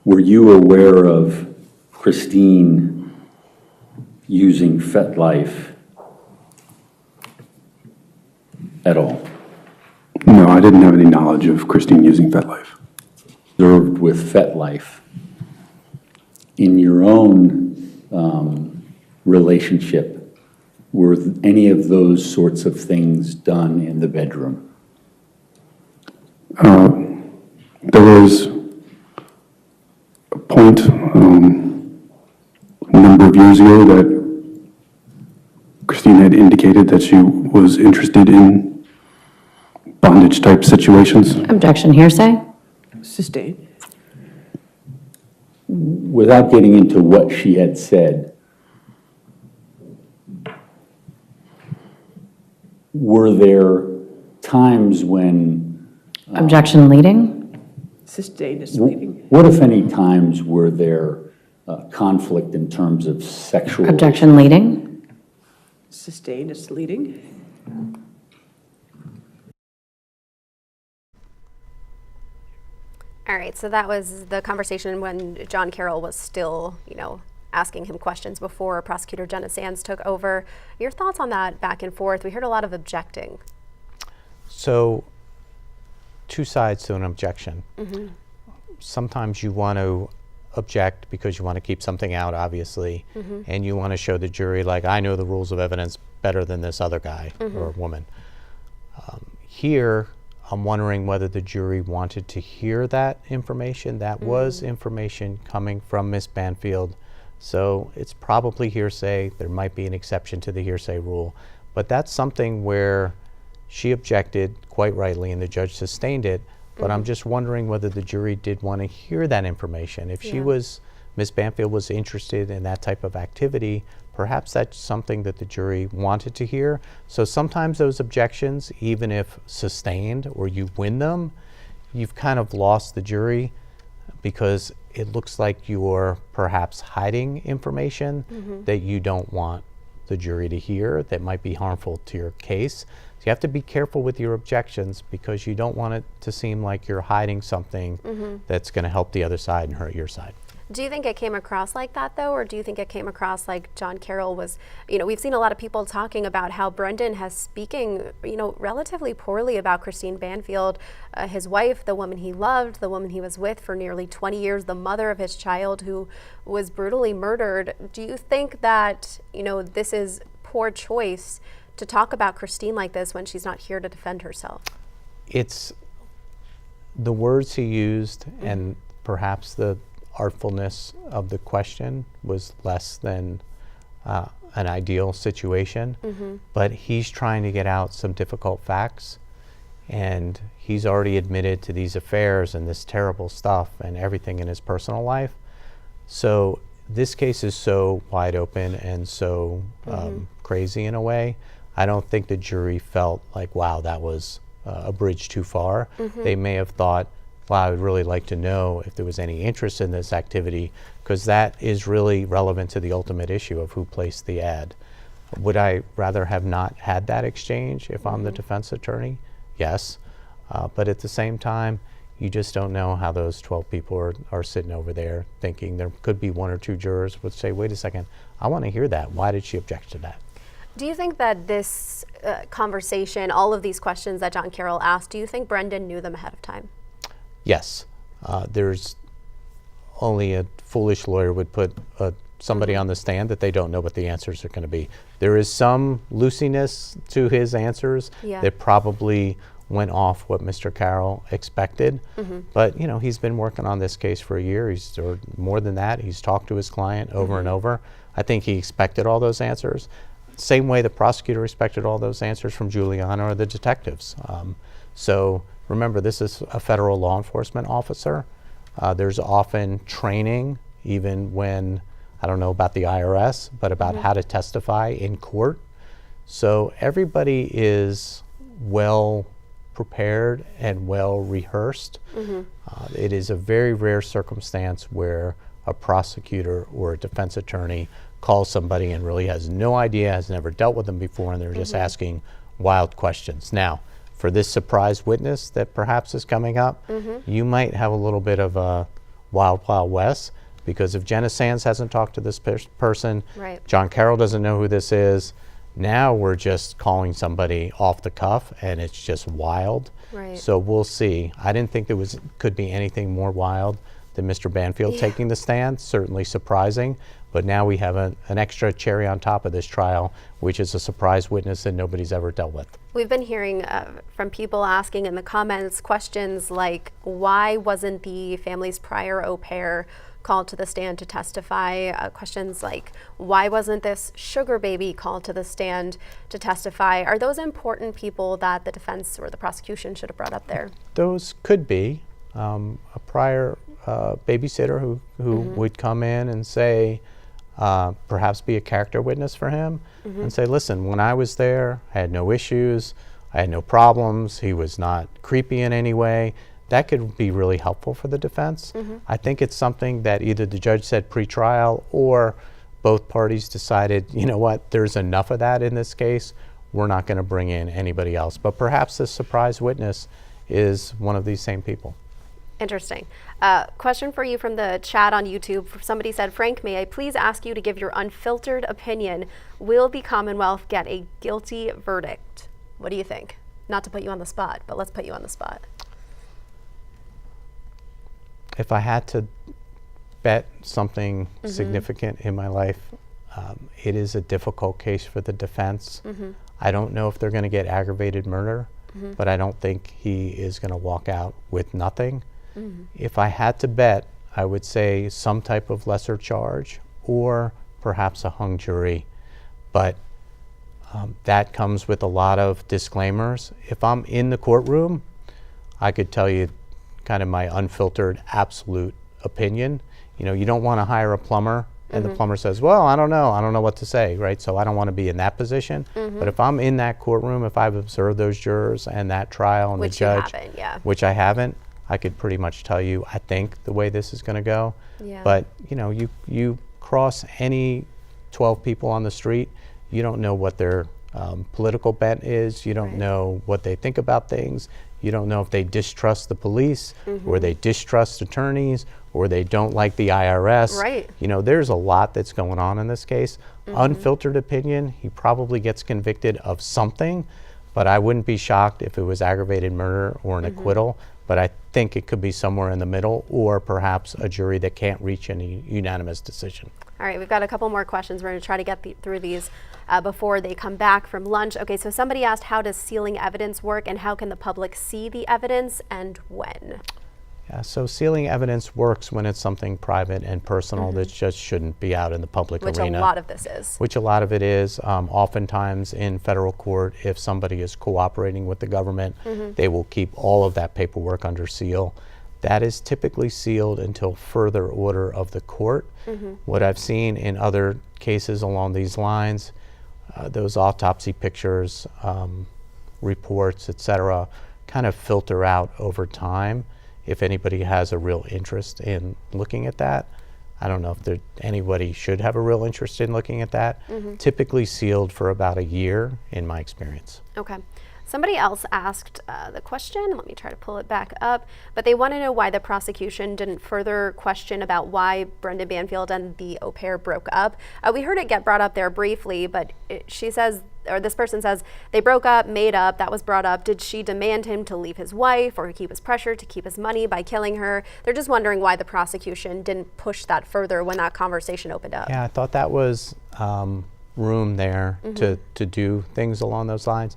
Were you aware of Christine using FetLife at all? No, I didn't have any knowledge of Christine using FetLife. Observed with FetLife in your own relationship, were any of those sorts of things done in the bedroom? There was a point a number of years ago that Christine had indicated that she was interested in bondage type situations. Objection, hearsay. Sustained. Without getting into what she had said, were there times when... Objection, leading. Sustained is leading. What, if any, times were there conflict in terms of sexual... Objection, leading. Sustained is leading. All right, so that was the conversation when John Carroll was still, asking him questions before Prosecutor Jenna Sands took over. Your thoughts on that back and forth? We heard a lot of objecting. So, two sides to an objection. Mm-hmm. Sometimes you want to object because you want to keep something out, obviously, Mm-hmm. and you want to show the jury, like, I know the rules of evidence better than this other guy Mm-hmm. or woman. Here, I'm wondering whether the jury wanted to hear that information. That was information coming from Miss Banfield. So it's probably hearsay. There might be an exception to the hearsay rule. But that's something where she objected quite rightly and the judge sustained it. But I'm just wondering whether the jury did want to hear that information. If Miss Banfield was interested in that type of activity, perhaps that's something that the jury wanted to hear. So sometimes those objections, even if sustained or you win them, you've kind of lost the jury because it looks like you're perhaps hiding information that you don't want the jury to hear that might be harmful to your case. So you have to be careful with your objections because you don't want it to seem like you're hiding something that's going to help the other side and hurt your side. Do you think it came across like that, though, or do you think it came across like John Carroll was, we've seen a lot of people talking about how Brendan has speaking, relatively poorly about Christine Banfield, his wife, the woman he loved, the woman he was with for nearly 20 years, the mother of his child who was brutally murdered. Do you think that, this is poor choice to talk about Christine like this when she's not here to defend herself? It's the words he used and perhaps the artfulness of the question was less than an ideal situation, but he's trying to get out some difficult facts, and he's already admitted to these affairs and this terrible stuff and everything in his personal life. So this case is so wide open and so crazy in a way. I don't think the jury felt like, wow, that was a bridge too far. They may have thought, wow, I would really like to know if there was any interest in this activity, because that is really relevant to the ultimate issue of who placed the ad. Would I rather have not had that exchange if I'm the defense attorney? Yes. But at the same time, you just don't know how those 12 people are sitting over there thinking. There could be one or two jurors would say, wait a second, I want to hear that. Why did she object to that? Do you think that this conversation, all of these questions that John Carroll asked, do you think Brendan knew them ahead of time? Yes. There's only a foolish lawyer would put somebody on the stand that they don't know what the answers are going to be. There is some loosiness to his answers that probably went off what Mr. Carroll expected. But, he's been working on this case for a year, or more than that. He's talked to his client over and over. I think he expected all those answers. Same way the prosecutor expected all those answers from Juliana or the detectives. So remember, this is a federal law enforcement officer. There's often training, even when, I don't know about the IRS, but about how to testify in court. So everybody is well prepared and well rehearsed. It is a very rare circumstance where a prosecutor or a defense attorney calls somebody and really has no idea, has never dealt with them before, and they're just asking wild questions. Now, for this surprise witness that perhaps is coming up, you might have a little bit of a wild, wild west, because if Jenna Sands hasn't talked to this person, Right. John Carroll doesn't know who this is, now we're just calling somebody off the cuff, and it's just wild. Right. So we'll see. I didn't think there could be anything more wild than Mr. Banfield taking the stand. Certainly surprising, but now we have an extra cherry on top of this trial, which is a surprise witness that nobody's ever dealt with. We've been hearing from people asking in the comments questions like, why wasn't the family's prior au pair called to the stand to testify? Questions like, why wasn't this sugar baby called to the stand to testify? Are those important people that the defense or the prosecution should have brought up there? Those could be a prior babysitter who would come in and say, perhaps be a character witness for him and say, listen, when I was there, I had no issues, I had no problems, he was not creepy in any way. That could be really helpful for the defense. I think it's something that either the judge said pre-trial or both parties decided, you know what, there's enough of that in this case, we're not going to bring in anybody else. But perhaps this surprise witness is one of these same people. Interesting. Question for you from the chat on YouTube. Somebody said, Frank, may I please ask you to give your unfiltered opinion? Will the Commonwealth get a guilty verdict? What do you think? Not to put you on the spot, but let's put you on the spot. If I had to bet something significant in my life, it is a difficult case for the defense. I don't know if they're going to get aggravated murder, but I don't think he is going to walk out with nothing. If I had to bet, I would say some type of lesser charge or perhaps a hung jury. But that comes with a lot of disclaimers. If I'm in the courtroom, I could tell you kind of my unfiltered absolute opinion. You know, you don't want to hire a plumber and the plumber says, well, I don't know what to say, right? So I don't want to be in that position. But if I'm in that courtroom, if I've observed those jurors and that trial and Which the judge, you haven't, yeah. which I haven't, I could pretty much tell you, I think the way this is going to go. Yeah. But you know, you cross any 12 people on the street, you don't know what their political bent is. You don't know what they think about things. You don't know if they distrust the police or they distrust attorneys or they don't like the IRS. Right. You know, there's a lot that's going on in this case. Unfiltered opinion, he probably gets convicted of something, but I wouldn't be shocked if it was aggravated murder or an acquittal. But I think it could be somewhere in the middle or perhaps a jury that can't reach any unanimous decision. All right, we've got a couple more questions. We're going to try to get through these before they come back from lunch. Okay, so somebody asked, how does sealing evidence work and how can the public see the evidence and when? Yeah, so sealing evidence works when it's something private and personal that just shouldn't be out in the public Which arena. a lot of this is. Which a lot of it is. Oftentimes in federal court, if somebody is cooperating with the government, they will keep all of that paperwork under seal. That is typically sealed until further order of the court. What I've seen in other cases along these lines, those autopsy pictures, reports, etc., kind of filter out over time. If anybody has a real interest in looking at that, I don't know if anybody should have a real interest in looking at that. Typically sealed for about a year in my experience. Okay. Somebody else asked the question, let me try to pull it back up, but they want to know why the prosecution didn't further question about why Brendan Banfield and the au pair broke up. We heard it get brought up there briefly, but she says, or this person says, they broke up, made up, that was brought up. Did she demand him to leave his wife or he was pressured to keep his money by killing her? They're just wondering why the prosecution didn't push that further when that conversation opened up. Yeah, I thought that was room there to do things along those lines.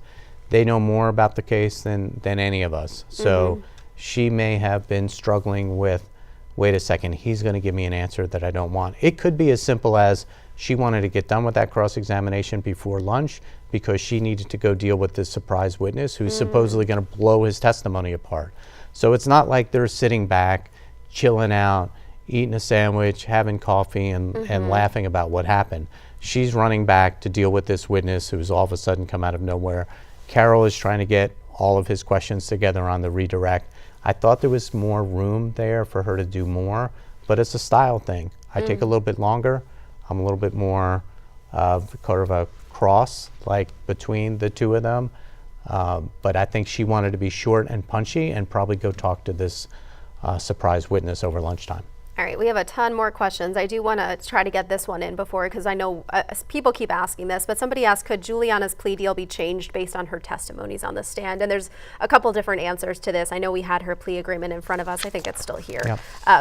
They know more about the case than any of us. So she may have been struggling with, wait a second, he's going to give me an answer that I don't want. It could be as simple as she wanted to get done with that cross-examination before lunch because she needed to go deal with this surprise witness who's supposedly going to blow his testimony apart. So it's not like they're sitting back, chilling out, eating a sandwich, having coffee, and laughing about what happened. She's running back to deal with this witness who's all of a sudden come out of nowhere. Carroll is trying to get all of his questions together on the redirect. I thought there was more room there for her to do more, but it's a style thing. I take a little bit longer. I'm a little bit more of kind of a cross, like between the two of them. But I think she wanted to be short and punchy and probably go talk to this surprise witness over lunchtime. All right, we have a ton more questions. I do want to try to get this one in before, because I know people keep asking this, but somebody asked, could Juliana's plea deal be changed based on her testimonies on the stand? And there's a couple different answers to this. I know we had her plea agreement in front of us. I think it's still here. Yep.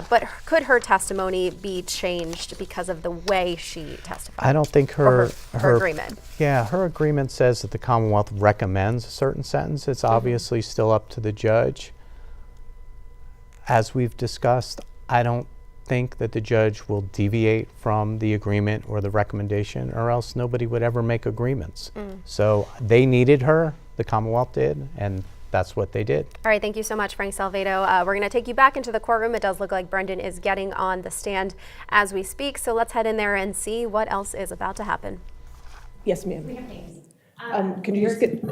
But could her testimony be changed because of the way she testified? I don't think her agreement. Yeah, her agreement says that the Commonwealth recommends a certain sentence. It's obviously still up to the judge. As we've discussed, I don't think that the judge will deviate from the agreement or the recommendation, or else nobody would ever make agreements. So they needed her, the Commonwealth did, and that's what they did. All right, thank you so much, Frank Salvedo. We're going to take you back into the courtroom. It does look like Brendan is getting on the stand as we speak, so let's head in there and see what else is about to happen. Yes, ma'am. Can you just get...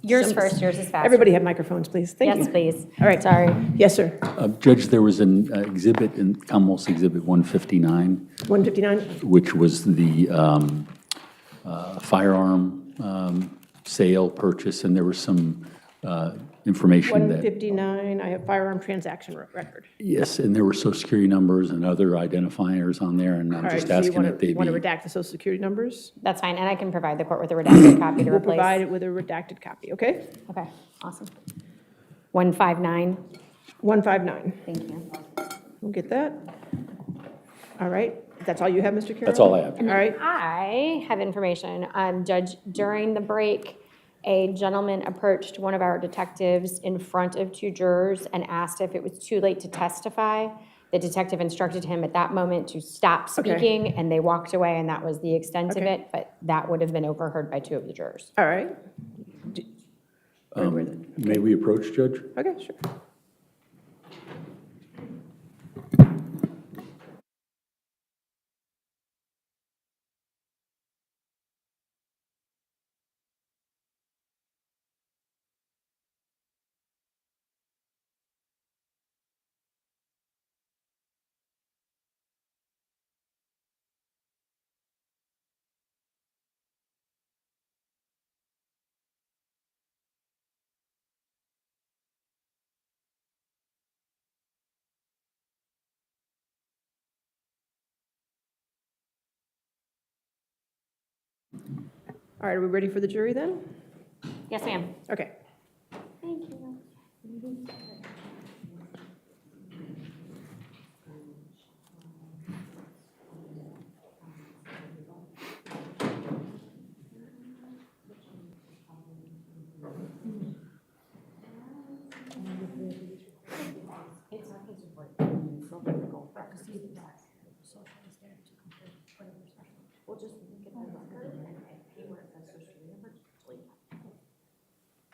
Yours first, yours is faster. Everybody have microphones, please. Thank you. Yes, please. All right. Sorry. Yes, sir. Judge, there was an exhibit in Commonwealth's Exhibit 159, 159? which was the firearm sale purchase, and there was some information that... 159, I have firearm transaction record. Yes, and there were social security numbers and other identifiers on there, and I'm All right, just so you asking want that they to be... redact the social security numbers? That's fine, and I can provide the court with a redacted copy to We'll replace. provide it with a redacted copy, okay? Okay, awesome. 159, 159. thank you. We'll get that. All right. That's all you have, Mr. Carroll? That's all I have. All right. I have information. Judge, during the break, a gentleman approached one of our detectives in front of two jurors and asked if it was too late to testify. The detective instructed him at that moment to stop speaking, and they walked away, and that was the extent of Okay. it, but that would have been overheard by two of the jurors. All right. May we approach, Judge? Okay, sure. All right, are we ready for the jury then? Yes, ma'am. Okay. Thank you.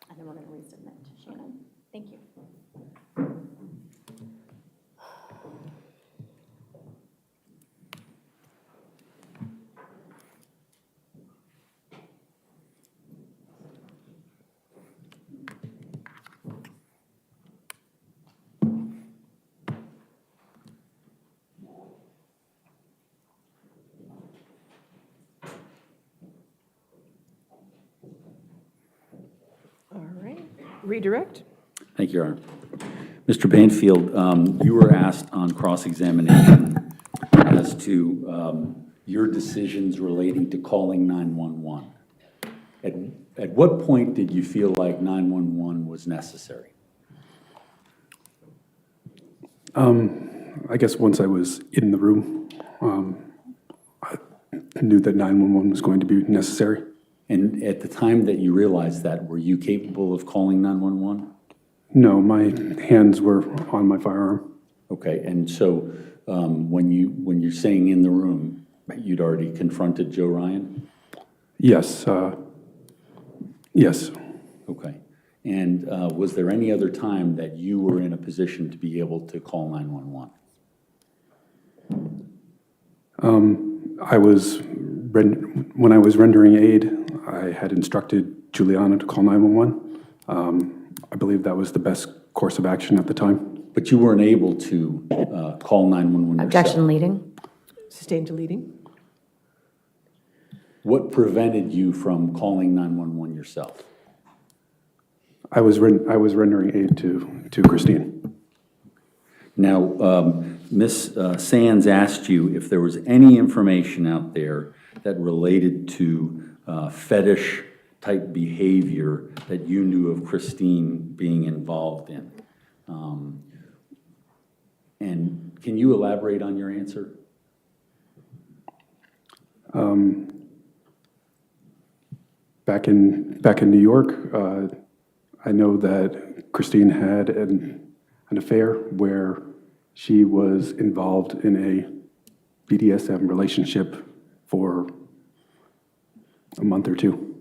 And then we're going to resubmit to Shannon. Thank you. All right. Redirect. Thank you, Your Honor. Mr. Banfield, you were asked on cross-examination as to your decisions relating to calling 911. At what point did you feel like 911 was necessary? I guess once I was in the room, I knew that 911 was going to be necessary. And at the time that you realized that, were you capable of calling 911? No, my hands were on my firearm. Okay, and so when you're saying in the room, you'd already confronted Joe Ryan? Yes, yes. Okay. And was there any other time that you were in a position to be able to call 911? When I was rendering aid, I had instructed Juliana to call 911. I believe that was the best course of action at the time. But you weren't able to call 911 yourself? Objection leading. Sustained deleting. What prevented you from calling 911 yourself? I was rendering aid to Christine. Now, Ms. Sands asked you if there was any information out there that related to fetish-type behavior that you knew of Christine being involved in. And can you elaborate on your answer? Back in New York, I know that Christine had an affair where she was involved in a BDSM relationship for a month or two.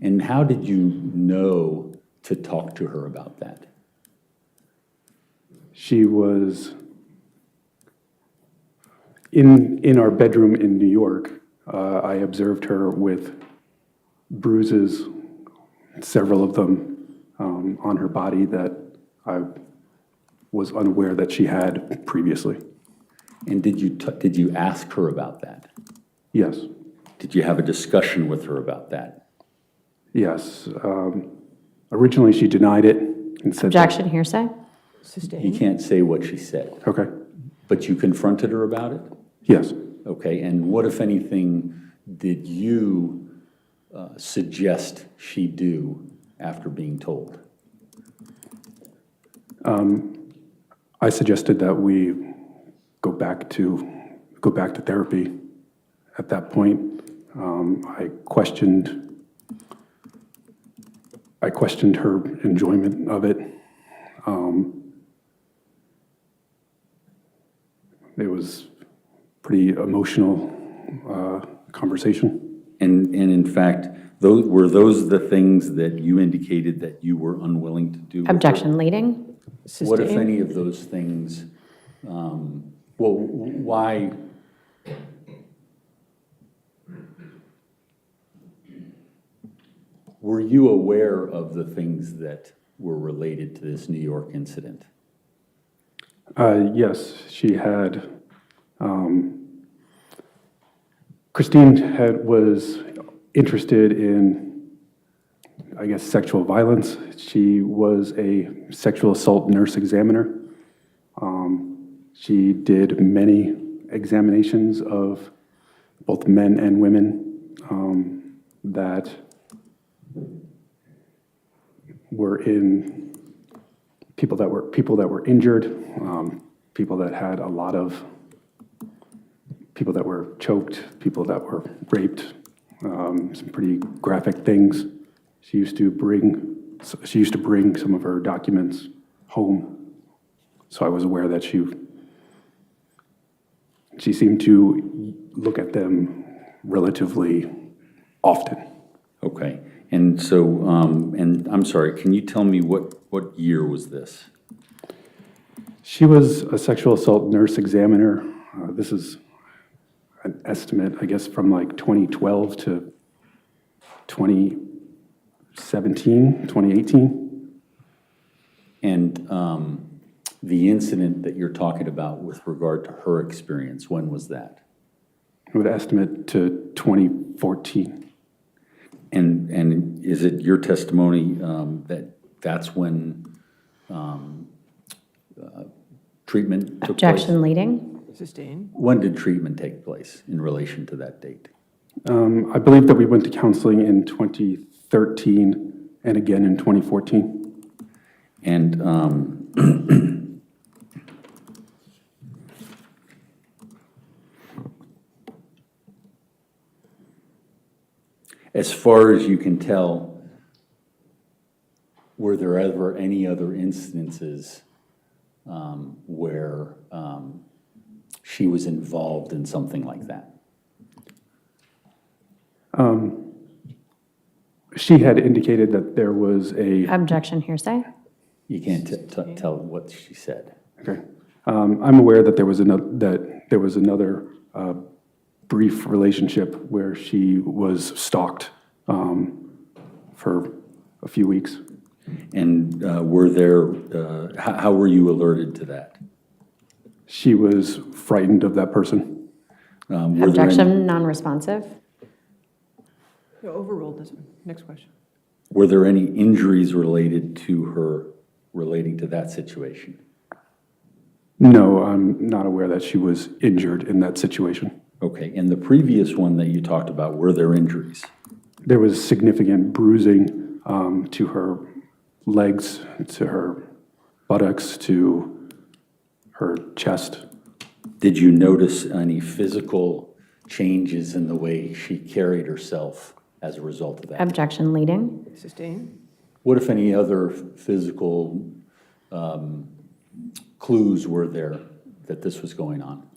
And how did you know to talk to her about that? She was in our bedroom in New York. I observed her with bruises, several of them on her body that I was unaware that she had previously. And did you ask her about that? Yes, Did you have a discussion with her about that? yes. Originally, she denied it and said that- Objection, hearsay? You Sustained. can't say what she said, Okay, but you confronted her about it? yes. Okay, and what, if anything, did you suggest she do after being told? I suggested that we go back to therapy. At that point, I questioned her enjoyment of it. It was pretty emotional conversation. And in fact, were those the things that you indicated that you were unwilling to do? with her? Objection, leading? What, if Sustained. any, of those things, well, why? Were you aware of the things that were related to this New York incident? Yes, she had. Christine was interested in, I guess, sexual violence. She was a sexual assault nurse examiner. She did many examinations of both men and women that were in people that were injured, people that had a lot of people that were choked, people that were raped, some pretty graphic things. She used to bring some of her documents home, so I was aware that she seemed to look at them relatively often. Okay, and so, and I'm sorry, can you tell me what year was this? She was a sexual assault nurse examiner. This is an estimate, I guess, from like 2012 to 2017, 2018. And the incident that you're talking about with regard to her experience, when was that? I would estimate to 2014. And is it your testimony that that's when treatment took place? Objection, leading? Sustained. When did treatment take place in relation to that date? I believe that we went to counseling in 2013 and again in 2014. And as far as you can tell, were there ever any other instances where she was involved in something like that? She had indicated that there was a, Objection, hearsay? You can't tell what she said. okay. I'm aware that there was another brief relationship where she was stalked for a few weeks. And were there, how were you alerted to that? She was frightened of that person. Were there any- Objection, non-responsive? No, overruled this one. Next question. Were there any injuries related to her, relating to that situation? No, I'm not aware that she was injured in that situation. Okay, and the previous one that you talked about, were there injuries? There was significant bruising to her legs, to her buttocks, to her chest. Did you notice any physical changes in the way she carried herself as a result of that? Objection leading. Sustained. What, if any, other physical clues were there that this was going on?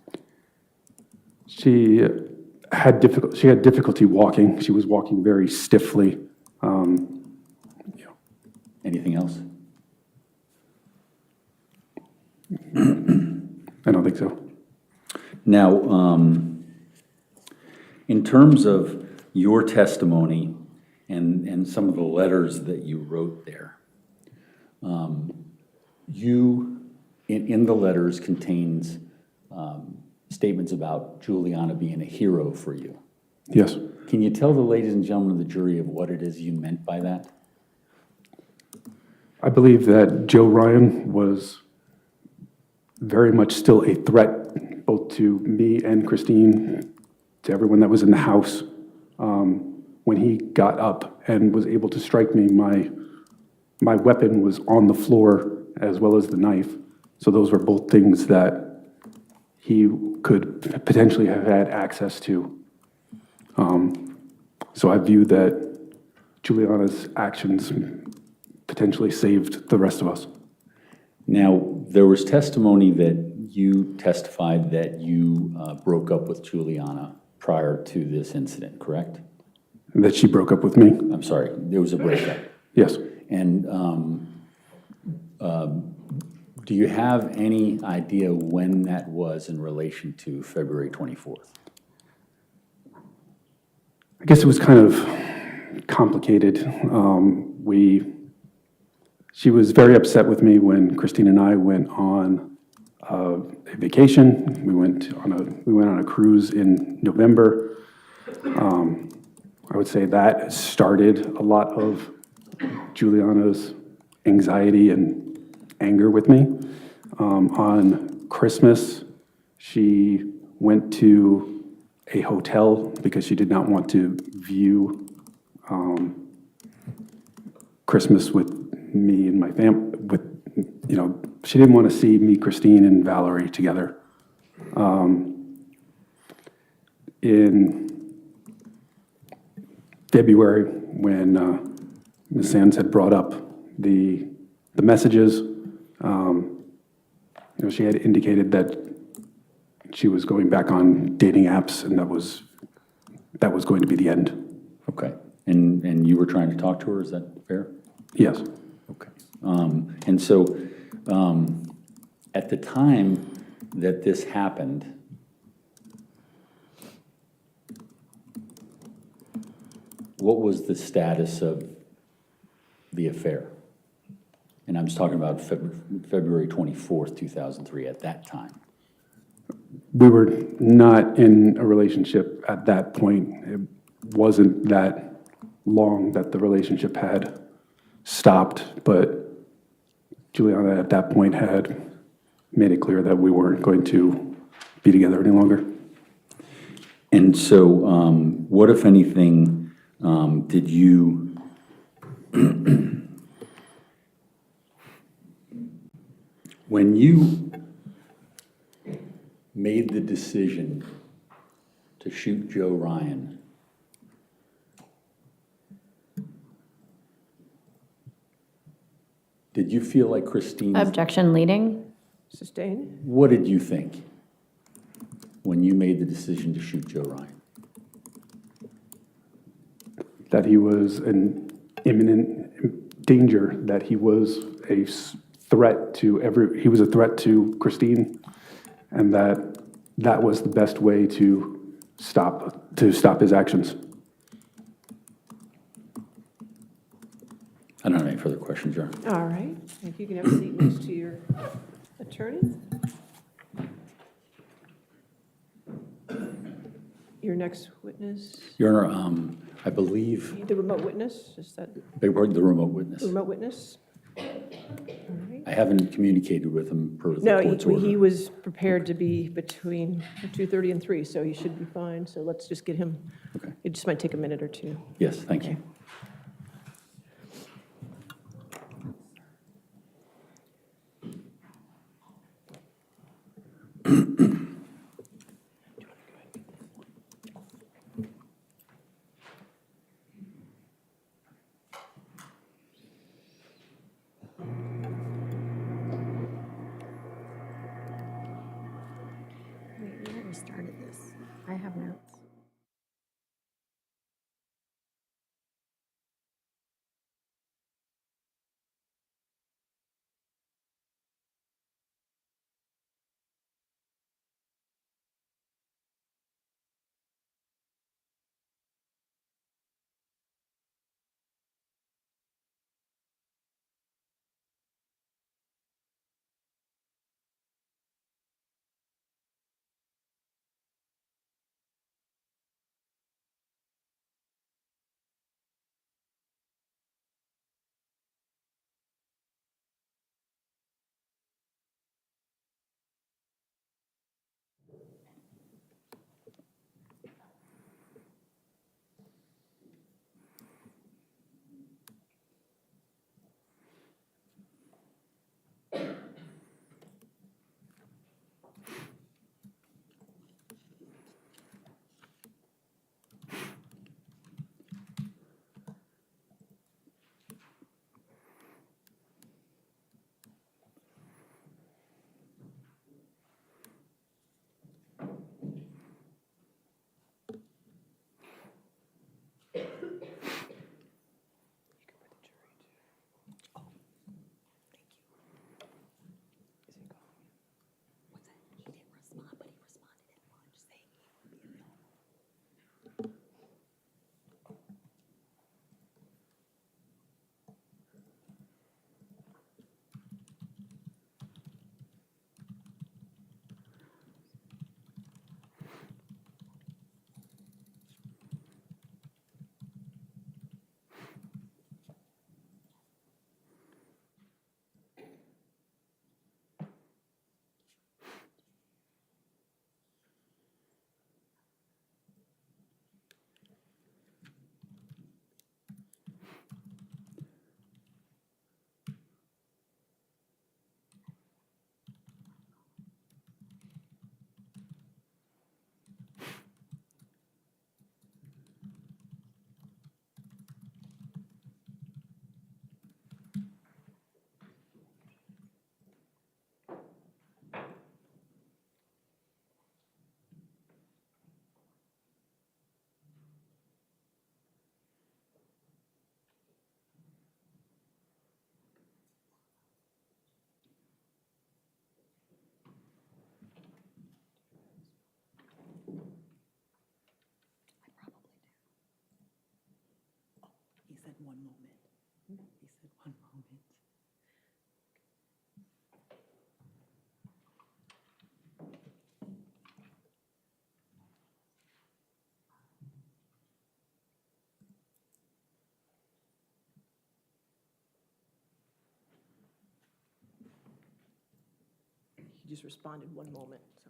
She had difficulty walking. She was walking very stiffly. Anything else? I don't think so. Now, in terms of your testimony and some of the letters that you wrote there, you, in the letters, contains statements about Juliana being a hero for you. Yes. Can you tell the ladies and gentlemen of the jury of what it is you meant by that? I believe that Joe Ryan was very much still a threat, both to me and Christine, to everyone that was in the house. When he got up and was able to strike me, my weapon was on the floor as well as the knife. So those were both things that he could potentially have had access to. So I view that Juliana's actions potentially saved the rest of us. Now, there was testimony that you testified that you broke up with Juliana prior to this incident, correct? That she broke up with me? I'm sorry, there was a breakup. Yes. And do you have any idea when that was in relation to February 24th? I guess it was kind of complicated. She was very upset with me when Christine and I went on a vacation. We went on a cruise in November. I would say that started a lot of Juliana's anxiety and anger with me. On Christmas, she went to a hotel because she did not want to view Christmas with me and my family. She didn't want to see me, Christine, and Valerie together. In February, when Ms. Sands had brought up the messages, she had indicated that she was going back on dating apps, and that was going to be the end. Okay, and you were trying to talk to her, is that fair? Yes. Okay. And so at the time that this happened, what was the status of the affair? And I'm just talking about February 24th, 2003, at that time. We were not in a relationship at that point. It wasn't that long that the relationship had stopped, but Juliana at that point had made it clear that we weren't going to be together any longer. And so what, if anything, did you when you made the decision to shoot Joe Ryan, did you feel like Christine? Objection leading. Sustained. What did you think when you made the decision to shoot Joe Ryan? That he was an imminent danger, that he was a threat to Christine, and that was the best way to stop his actions. I don't have any further questions, Your Honor. All right. If you can have a seat next to your attorney. Your next witness, Your Honor, I believe, the remote witness, is that they were the remote witness. the remote witness? All right. I haven't communicated with him per the No, court's order. he was prepared to be between 2:30 and 3, so he should be fine. So let's just get him, Okay. it just might take a minute or two. Yes, thank you. Wait, we already started this. I have notes. He said one moment. He said one moment. He just responded one moment, so.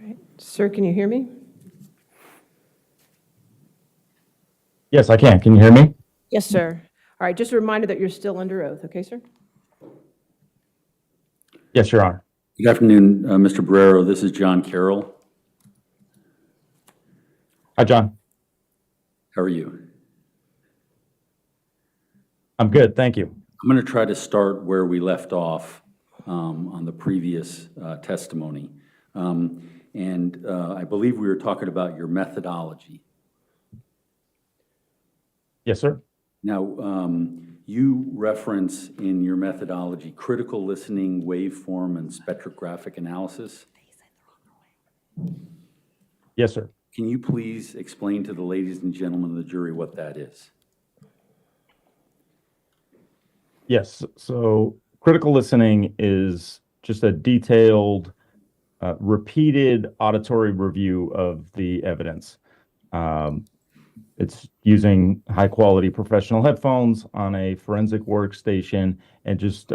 All right. Sir, can you hear me? Yes, I can. Can you hear me? Yes, sir. All right, just a reminder that you're still under oath, okay, sir? Yes, Your Honor. Good afternoon, Mr. Barrero. This is John Carroll. Hi, John. How are you? I'm good, thank you. I'm going to try to start where we left off on the previous testimony. I believe we were talking about your methodology. Yes, sir. Now, you reference in your methodology critical listening, waveform, and spectrographic analysis. Yes, sir. Can you please explain to the ladies and gentlemen of the jury what that is? Yes, so critical listening is just a detailed, repeated auditory review of the evidence. It's using high-quality professional headphones on a forensic workstation and just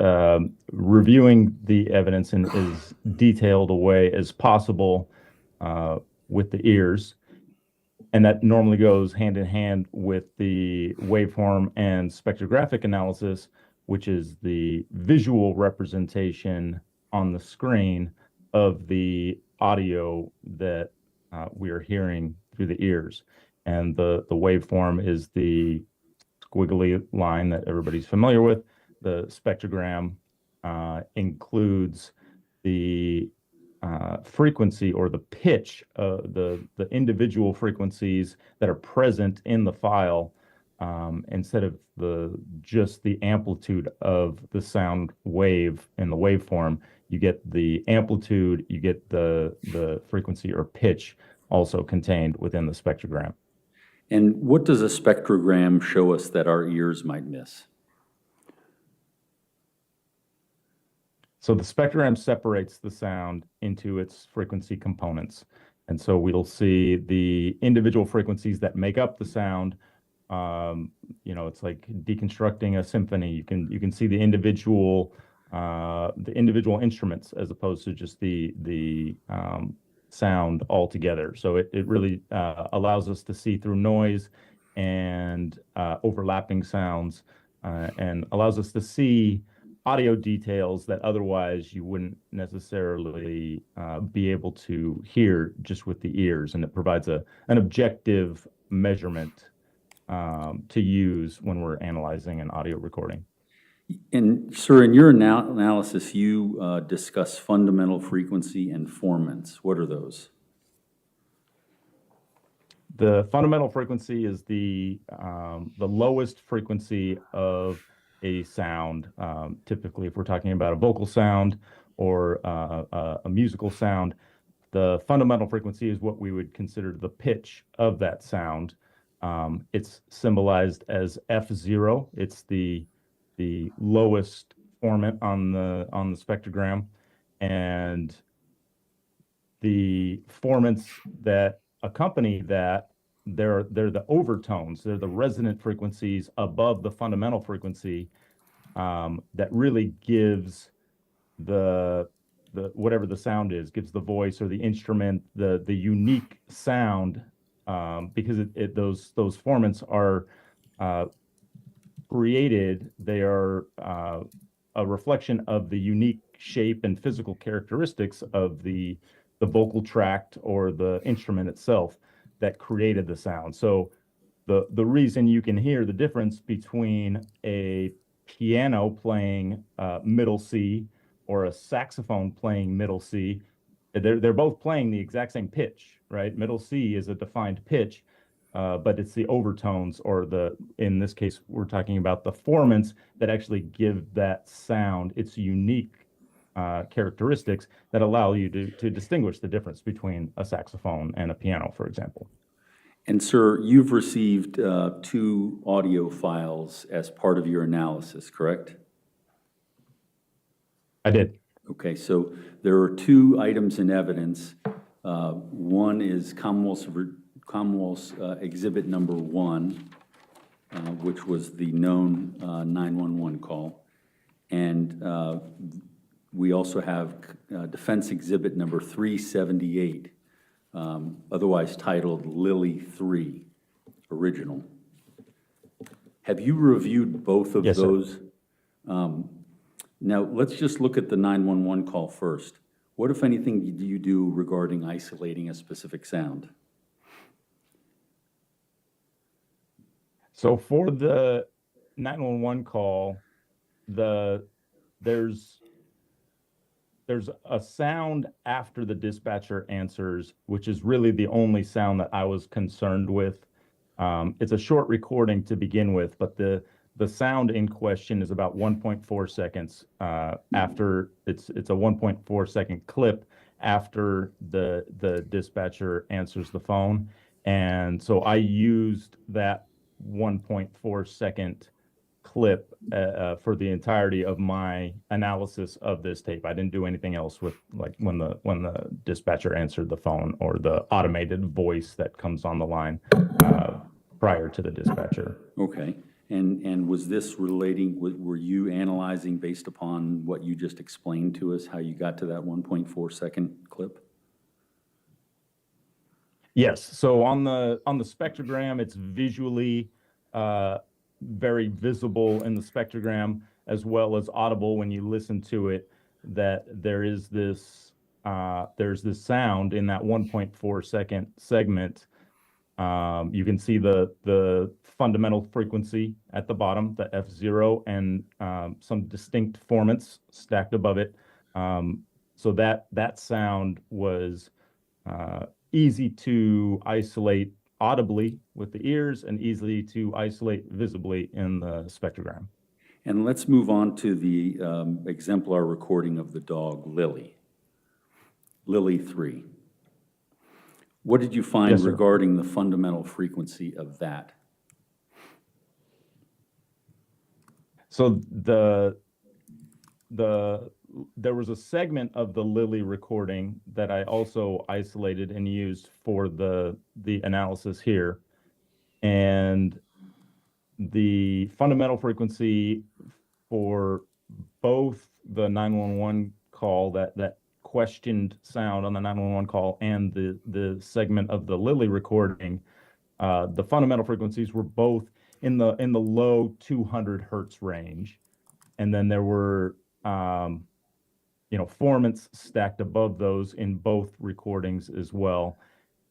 reviewing the evidence in as detailed a way as possible with the ears. And that normally goes hand in hand with the waveform and spectrographic analysis, which is the visual representation on the screen of the audio that we are hearing through the ears. And the waveform is the squiggly line that everybody's familiar with. The spectrogram includes the frequency or the pitch, the individual frequencies that are present in the file, instead of just the amplitude of the sound wave in the waveform. You get the amplitude, you get the frequency or pitch also contained within the spectrogram. And what does a spectrogram show us that our ears might miss? So the spectrogram separates the sound into its frequency components. And so we'll see the individual frequencies that make up the sound. It's like deconstructing a symphony. You can see the individual instruments as opposed to just the sound altogether. So it really allows us to see through noise and overlapping sounds, and allows us to see audio details that otherwise you wouldn't necessarily be able to hear just with the ears. And it provides an objective measurement to use when we're analyzing an audio recording. And sir, in your analysis, you discuss fundamental frequency and formants. What are those? The fundamental frequency is the lowest frequency of a sound. Typically, if we're talking about a vocal sound or a musical sound, the fundamental frequency is what we would consider the pitch of that sound. It's symbolized as F0. It's the lowest formant on the spectrogram, and the formants that accompany that, they're the overtones. They're the resonant frequencies above the fundamental frequency that really gives the whatever the sound is, gives the voice or the instrument the unique sound, because those formants are created. They are a reflection of the unique shape and physical characteristics of the vocal tract or the instrument itself that created the sound. So the reason you can hear the difference between a piano playing middle C or a saxophone playing middle C, they're both playing the exact same pitch, right? Middle C is a defined pitch, but it's the overtones, or in this case, we're talking about the formants that actually give that sound its unique characteristics that allow you to distinguish the difference between a saxophone and a piano, for example. And sir, you've received 2 audio files as part of your analysis, correct? I did. Okay, so there are 2 items in evidence. One is Commonwealth's Exhibit Number 1, which was the known 911 call. And we also have Defense Exhibit Number 378, otherwise titled Lily 3, original. Have you reviewed both of Yes, those Now, let's just look at the 911 call first. What, if anything, do you do regarding isolating a specific sound? So for the 911 call, there's a sound after the dispatcher answers, which is really the only sound that I was concerned with. It's a short recording to begin with, but the sound in question is about 1.4 seconds after it's a 1.4 second clip after the dispatcher answers the phone. And so I used that 1.4 second clip for the entirety of my analysis of this tape. I didn't do anything else with, like, when the dispatcher answered the phone or the automated voice that comes on the line prior to the dispatcher. Okay. And was this relating, were you analyzing based upon what you just explained to us, how you got to that 1.4 second clip? Yes. So on the spectrogram, it's visually very visible in the spectrogram, as well as audible when you listen to it, that there's this sound in that 1.4 second segment. You can see the fundamental frequency at the bottom, the F0, and some distinct formants stacked above it. So that sound was easy to isolate audibly with the ears and easily to isolate visibly in the spectrogram. And let's move on to the exemplar recording of the dog, Lily. Lily 3. What did you find Yes, sir. regarding the fundamental frequency of that? So there was a segment of the Lily recording that I also isolated and used for the analysis here. And the fundamental frequency for both the 911 call, that questioned sound on the 911 call, and the segment of the Lily recording, the fundamental frequencies were both in the low 200 hertz range. And then there were formants stacked above those in both recordings as well.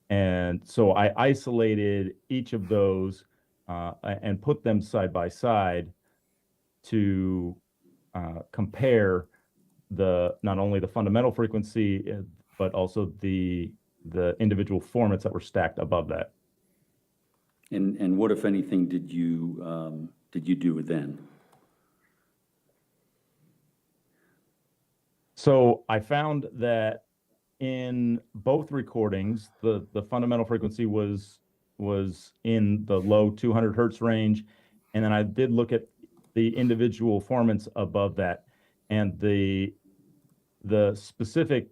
And so I isolated each of those and put them side by side to compare not only the fundamental frequency, but also the individual formats that were stacked above that. And what, if anything, did you do then? So I found that in both recordings, the fundamental frequency was in the low 200 hertz range, and then I did look at the individual formants above that, and the specific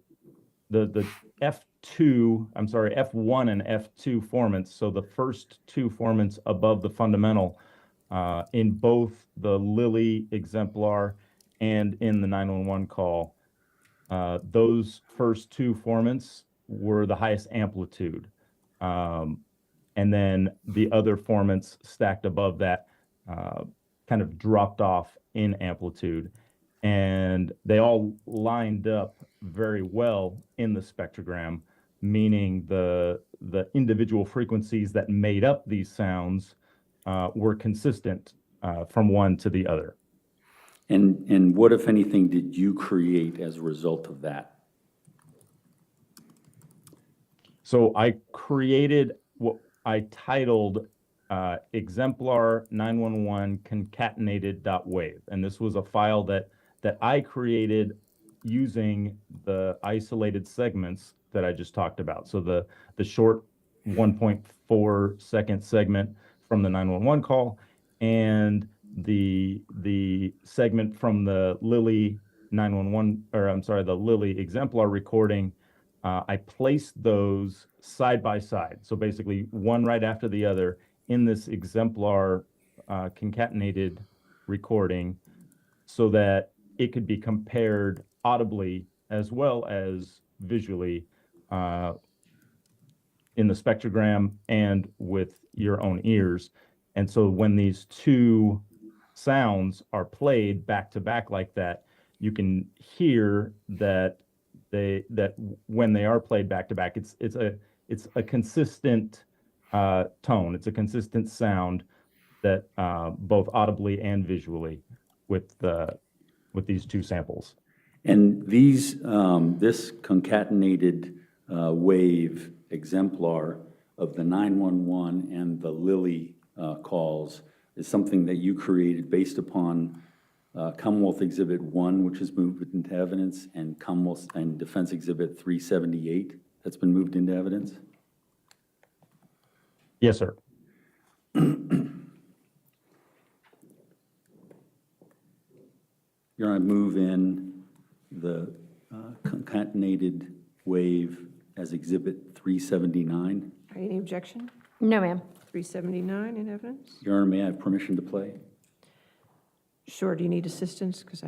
the F1 and F2 formants. So the first two formants above the fundamental in both the Lily exemplar and in the 911 call. Those first two formants were the highest amplitude. And then the other formants stacked above that kind of dropped off in amplitude. And they all lined up very well in the spectrogram, meaning the individual frequencies that made up these sounds were consistent from one to the other. And what, if anything, did you create as a result of that? So I created what I titled exemplar 911 concatenated.wave. And this was a file that I created using the isolated segments that I just talked about. So the short 1.4 second segment from the 911 call and the segment from the Lily 911, or I'm sorry, the Lily exemplar recording. I placed those side by side. So basically one right after the other in this exemplar concatenated recording so that it could be compared audibly as well as visually in the spectrogram and with your own ears. And so when these two sounds are played back to back like that, you can hear that when they are played back to back, it's a consistent tone. It's a consistent sound that both audibly and visually with these two samples. And these, this concatenated wave exemplar of the 911 and the Lilly calls is something that you created based upon Commonwealth Exhibit 1, which is moved into evidence, and Commonwealth and Defense Exhibit 378 that's been moved into evidence? Yes, sir. You're going to move in the concatenated wave as Exhibit 379? Any objection? No, ma'am. 379 in evidence? Your Honor, may I have permission to play? Sure, do you need assistance? Because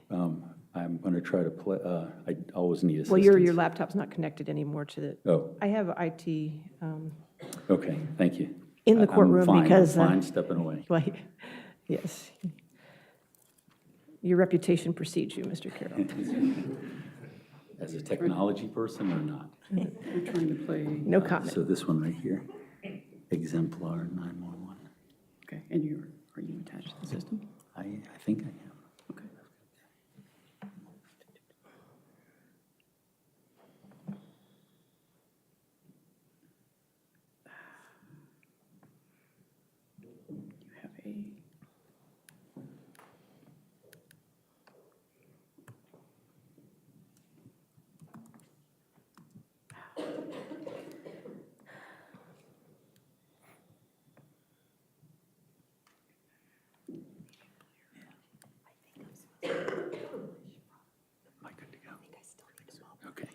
I'm going to try to play. I always need assistance. well, your laptop's not connected anymore to the, Oh, I have IT okay, thank you. in the I'm courtroom fine, because, I'm fine stepping away. well, yes. Your reputation precedes you, Mr. Carroll. As a technology person or not? We're trying to play. No comment. So this one right here, exemplar 911. Okay, and are you attached to the system? I think I am. Okay. You have a. Am I good to go? Okay.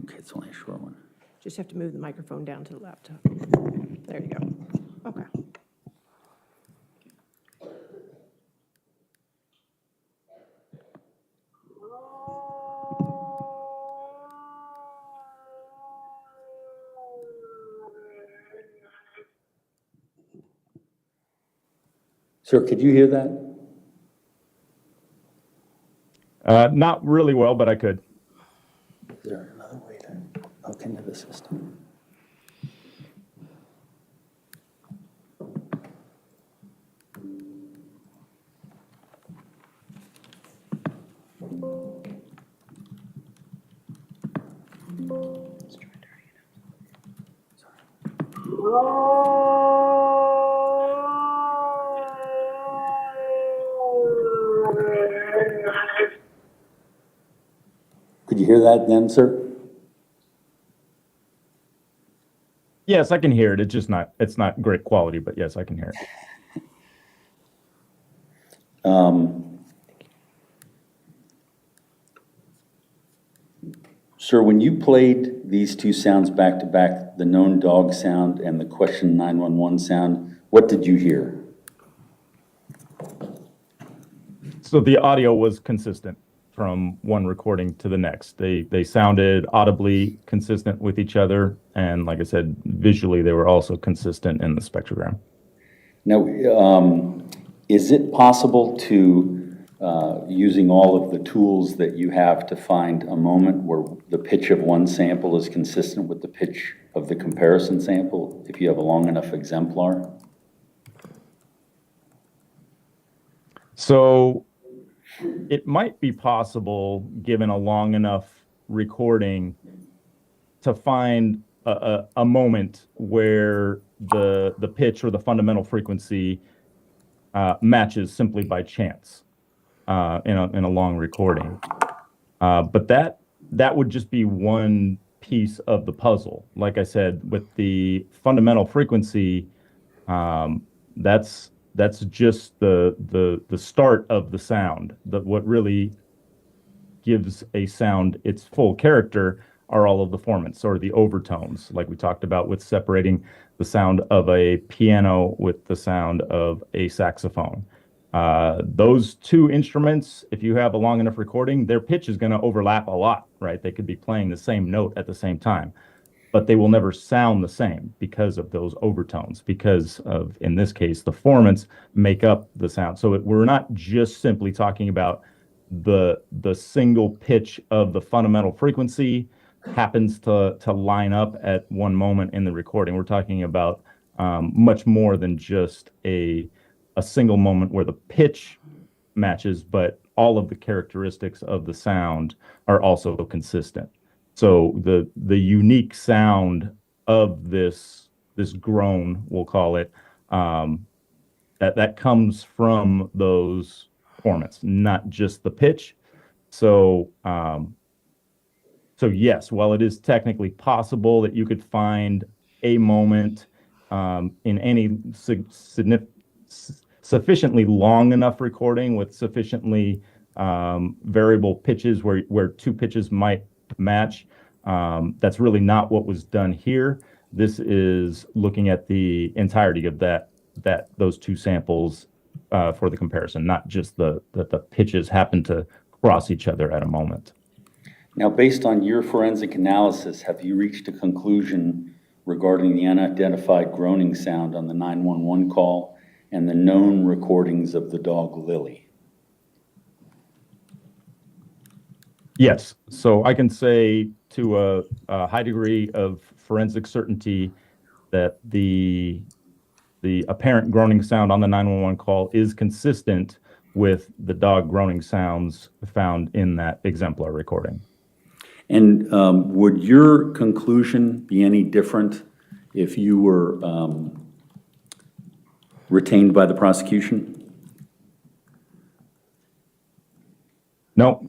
Okay, it's only a short one. Just have to move the microphone down to the laptop. There you go. Okay. Sir, could you hear that? Not really well, but I could. Is there another way to hook into the system? Let's try turning it up. Sorry. Could you hear that then, sir? Yes, I can hear it. It's not great quality, but yes, I can hear it. Sir, when you played these two sounds back to back, the known dog sound and the question 911 sound, what did you hear? So the audio was consistent from one recording to the next. They sounded audibly consistent with each other, and like I said, visually they were also consistent in the spectrogram. Now, is it possible to, using all of the tools that you have, to find a moment where the pitch of one sample is consistent with the pitch of the comparison sample, if you have a long enough exemplar? So it might be possible, given a long enough recording, to find a moment where the pitch or the fundamental frequency matches simply by chance in a long recording. But that would just be one piece of the puzzle. Like I said, with the fundamental frequency, that's just the start of the sound. What really gives a sound its full character are all of the formants, or the overtones, like we talked about with separating the sound of a piano with the sound of a saxophone. Those two instruments, if you have a long enough recording, their pitch is going to overlap a lot, right? They could be playing the same note at the same time, but they will never sound the same because of those overtones, because of, in this case, the formants make up the sound. So we're not just simply talking about the single pitch of the fundamental frequency happens to line up at one moment in the recording. We're talking about much more than just a single moment where the pitch matches, but all of the characteristics of the sound are also consistent. So the unique sound of this groan, we'll call it, that comes from those formants, not just the pitch. So yes, while it is technically possible that you could find a moment in any sufficiently long enough recording with sufficiently variable pitches where two pitches might match, that's really not what was done here. This is looking at the entirety of those two samples for the comparison, not just that the pitches happen to cross each other at a moment. Now, based on your forensic analysis, have you reached a conclusion regarding the unidentified groaning sound on the 911 call and the known recordings of the dog Lily? Yes. So I can say to a high degree of forensic certainty that the apparent groaning sound on the 911 call is consistent with the dog groaning sounds found in that exemplar recording. And would your conclusion be any different if you were retained by the prosecution? No,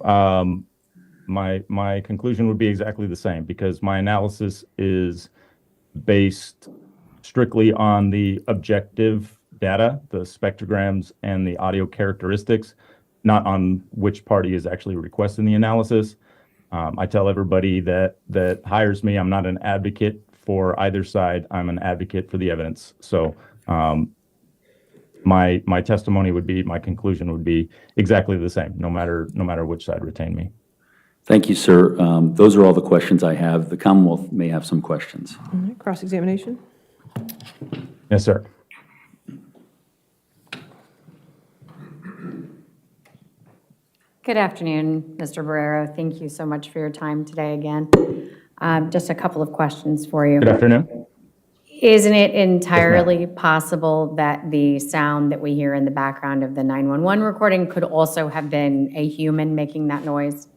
my conclusion would be exactly the same, because my analysis is based strictly on the objective data, the spectrograms and the audio characteristics, not on which party is actually requesting the analysis. I tell everybody that hires me, I'm not an advocate for either side. I'm an advocate for the evidence. So my testimony would be, my conclusion would be exactly the same, no matter which side retained me. Thank you, sir. Those are all the questions I have. The Commonwealth may have some questions. All right, cross-examination? Yes, sir. Good afternoon, Mr. Barrero. Thank you so much for your time today again. Just a couple of questions for you. Good afternoon. Isn't it entirely possible that the sound that we hear in the background of the 911 recording could also have been a human making that noise?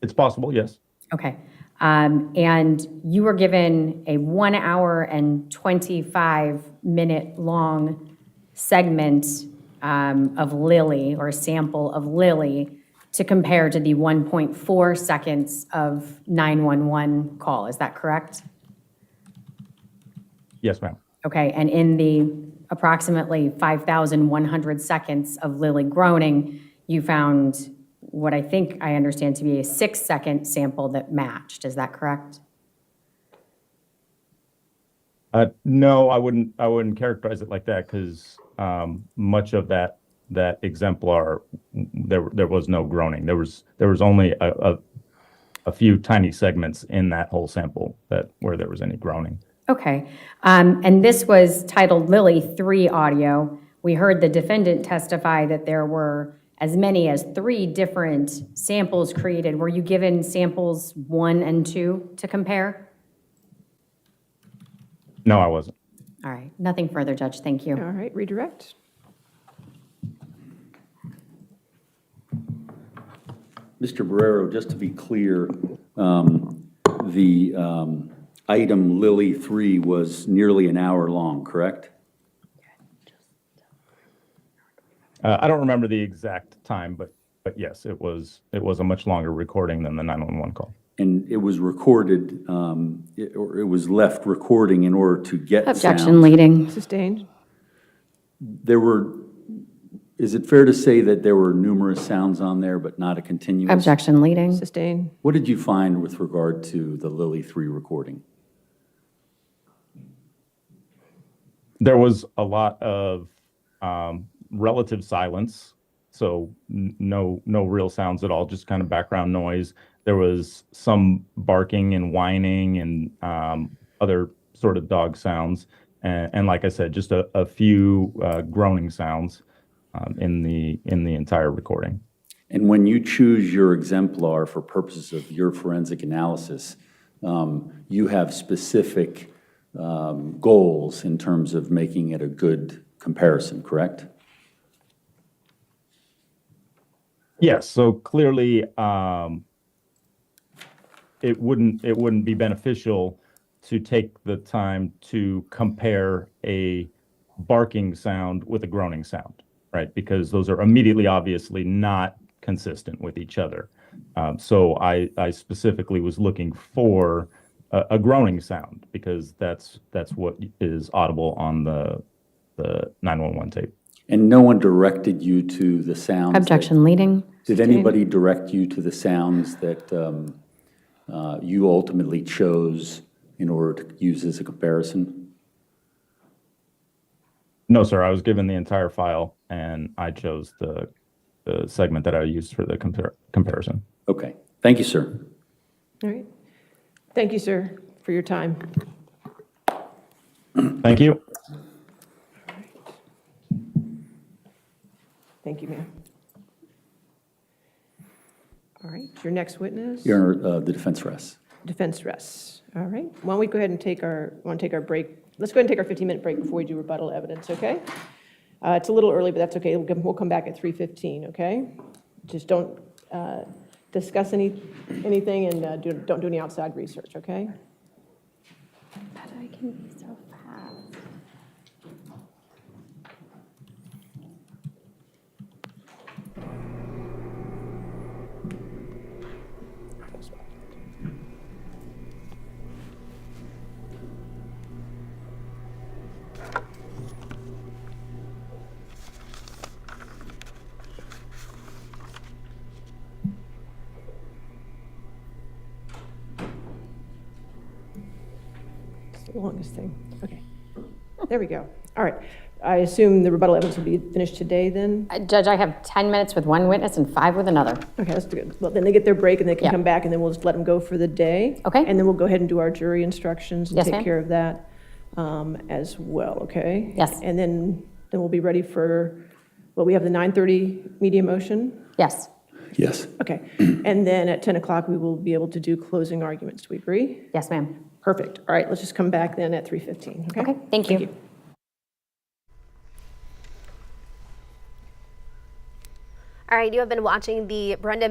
It's possible, yes. Okay. And you were given a 1 hour and 25-minute long segment of Lily, or a sample of Lily, to compare to the 1.4 seconds of 911 call. Is that correct? Yes, ma'am. Okay, and in the approximately 5,100 seconds of Lily groaning, you found what I think I understand to be a 6-second sample that matched. Is that correct? No, I wouldn't characterize it like that, because much of that exemplar, there was no groaning. There was only a few tiny segments in that whole sample where there was any groaning. Okay, and this was titled Lily 3 audio. We heard the defendant testify that there were as many as 3 different samples created. Were you given samples 1 and 2 to compare? No, I wasn't. All right, nothing further, Judge. Thank you. All right, redirect. Mr. Barrero, just to be clear, the item Lily 3 was nearly an hour long, correct? I don't remember the exact time, but yes, it was a much longer recording than the 911 call. And it was recorded, or it was left recording in order to get Objection sounds. leading. Sustained. Is it fair to say that there were numerous sounds on there, but not a continuous? Objection leading. Sustained. What did you find with regard to the Lily 3 recording? There was a lot of relative silence, so no real sounds at all, just kind of background noise. There was some barking and whining and other sort of dog sounds, and like I said, just a few groaning sounds in the entire recording. And when you choose your exemplar for purposes of your forensic analysis, you have specific goals in terms of making it a good comparison, correct? Yes, so clearly it wouldn't be beneficial to take the time to compare a barking sound with a groaning sound, right? Because those are immediately obviously not consistent with each other. So I specifically was looking for a groaning sound because that's what is audible on the 911 tape. And no one directed you to the sounds? Objection leading. Did anybody direct you to the sounds that you ultimately chose in order to use as a comparison? No, sir. I was given the entire file, and I chose the segment that I used for the comparison. Okay. Thank you, sir. All right. Thank you, sir, for your time. Thank you. Thank you, ma'am. All right, your next witness? Your Honor, the defense rests. Defense rests. All right. Why don't we go ahead and take our break? Let's go ahead and take our 15-minute break before we do rebuttal evidence, okay? It's a little early, but that's okay. We'll come back at 3:15, okay? Just don't discuss anything and don't do any outside research, okay? But I can be so fast. It's the longest thing. Okay. There we go. All right. I assume the rebuttal evidence will be finished today then? Judge, I have 10 minutes with one witness and 5 with another. Okay, that's good. Well, then they get their break and they can Yeah. come back and then we'll just let them go for the day. Okay. And then we'll go ahead and do our jury instructions and Yes, take ma'am. care of that as well, okay? Yes. And then we'll be ready for, well, we have the 9:30 media motion. Yes. Yes. Okay. And then at 10 o'clock, we will be able to do closing arguments. Do we agree? Yes, ma'am. Perfect. All right, let's just come back then at 3:15, okay? Okay, thank you. All right, you have been watching the Brendan